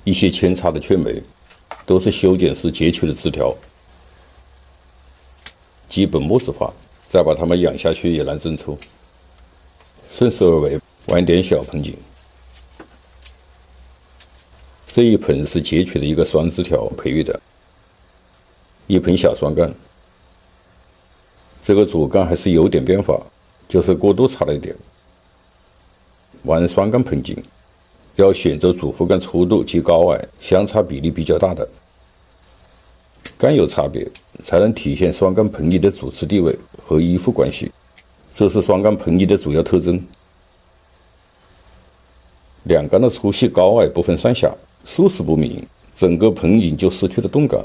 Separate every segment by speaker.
Speaker 1: 一些扦插的雀梅都是修剪时截取的枝条，基本木质化，再把它们养下去也难挣出。顺势而为，玩点小盆景。这一盆是截取的一个双枝条培育的，一盆小双干。这个主干还是有点变化，就是过度插了一点。玩双干盆景，要选择主副干粗度及高矮相差比例比较大的，干有差别，才能体现双干盆景的主次地位和依附关系，这是双干盆景的主要特征。两干的粗细高矮不分上下，数势不明，整个盆景就失去了动感。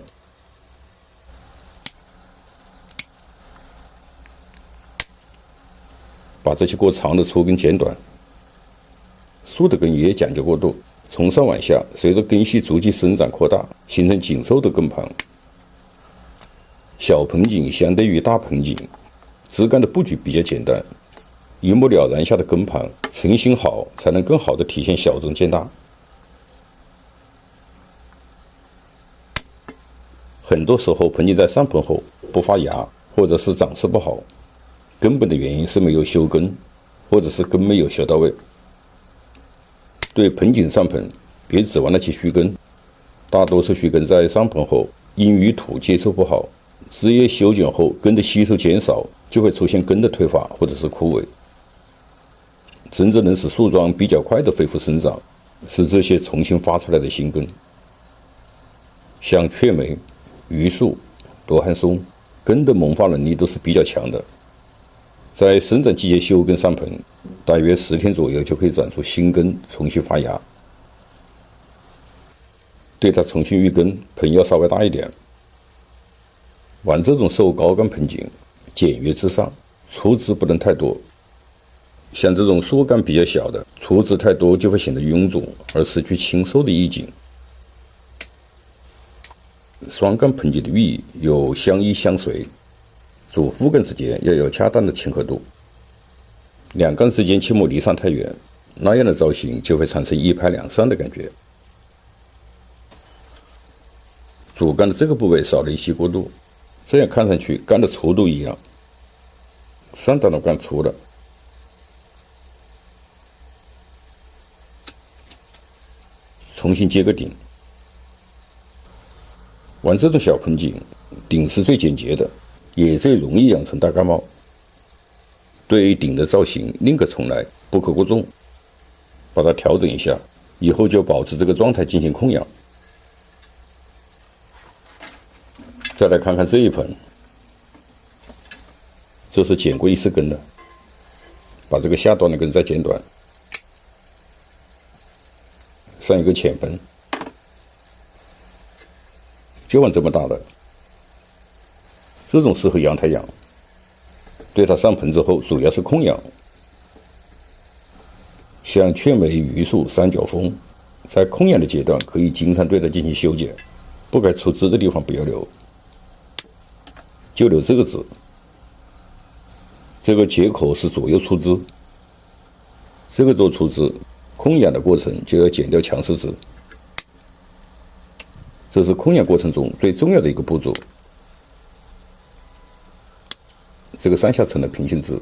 Speaker 1: 把这些过长的粗根剪短，树的根也讲究过渡，从上往下，随着根系逐级生长扩大，形成紧凑的根盘。小盆景相对于大盆景，枝干的布局比较简单，一目了然下的根盘成型好，才能更好的体现小中见大。很多时候盆景在上盆后不发芽，或者是长势不好，根本的原因是没有修根，或者是根没有修到位。对盆景上盆，别指望那些须根，大多数须根在上盆后因与土接触不好，枝叶修剪后根的吸收减少，就会出现根的退化或者是枯萎。真正能使树桩比较快的恢复生长，是这些重新发出来的新根。像雀梅、榆树、罗汉松，根的萌发能力都是比较强的，在生长季节修根上盆，大约10天左右就可以长出新根，重新发芽。对它重新育根，盆要稍微大一点。玩这种瘦高干盆景，简约至上，粗枝不能太多。像这种树干比较小的，粗枝太多就会显得臃肿，而失去清瘦的意境。双干盆景的寓意有相依相随，主副干之间要有恰当的亲和度，两干之间切莫离散太远，那样的造型就会产生一拍两散的感觉。主干的这个部位少了一些过渡，这样看上去干的粗度一样，上端的干粗了。重新接个顶。玩这种小盆景，顶是最简洁的，也最容易养成大干帽。对于顶的造型宁可重来，不可过重，把它调整一下，以后就保持这个状态进行控养。再来看看这一盆，这是剪过一次根的，把这个下端的根再剪短，上一个浅盆，就玩这么大的，这种适合阳台养。对它上盆之后，主要是控养。像雀梅、榆树、三角枫，在控养的阶段可以经常对它进行修剪，不该出枝的地方不要留，就留这个枝。这个接口是左右出枝，这个做出枝，控养的过程就要剪掉强势枝。这是控养过程中最重要的一个步骤。这个上下层的平行枝，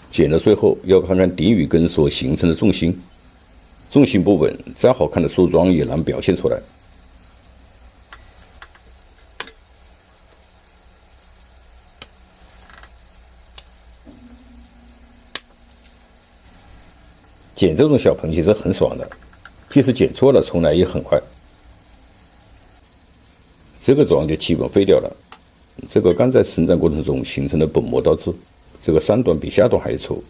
Speaker 1: 剪到最后要看看顶与根所形成的重心，重心不稳，再好看的树桩也难表现出来。剪这种小盆其实很爽的，即使剪错了，重来也很快。这个桩就基本废掉了。这个干在生长过程中形成的本末倒置，这个上端比下端还粗。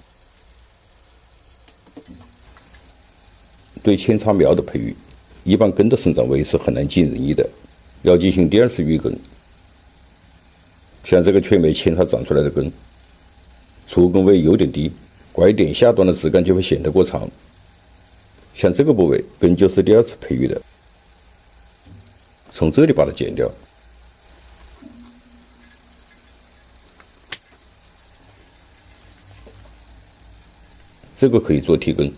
Speaker 1: 对扦插苗的培育，一般根的生长位是很难尽人意的，要进行第2次育根。像这个雀梅扦插长出来的根，出根位有点低，拐点下端的枝干就会显得过长。像这个部位根就是第2次培育的，从这里把它剪掉。这个可以做替根，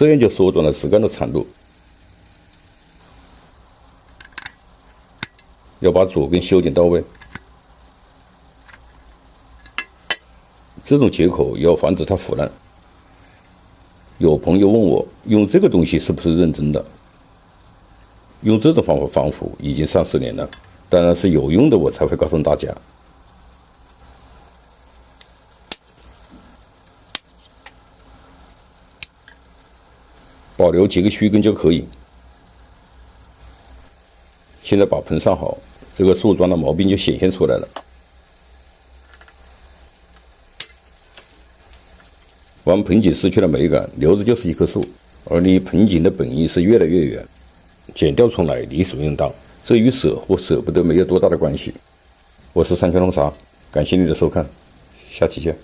Speaker 1: 这样就缩短了枝干的长度。要把左边修剪到位，这种切口要防止它腐烂。有朋友问我用这个东西是不是认真的？用这种方法防腐已经30年了，当然是有用的，我才会告诉大家。保留几个须根就可以。现在把盆上好，这个树桩的毛病就显现出来了。玩盆景失去了美感，留着就是一棵树，而离盆景的本意是越来越远。剪掉重来，理所应当，这与舍或舍不得没有多大的关系。我是三全龙沙，感谢你的收看，下期见。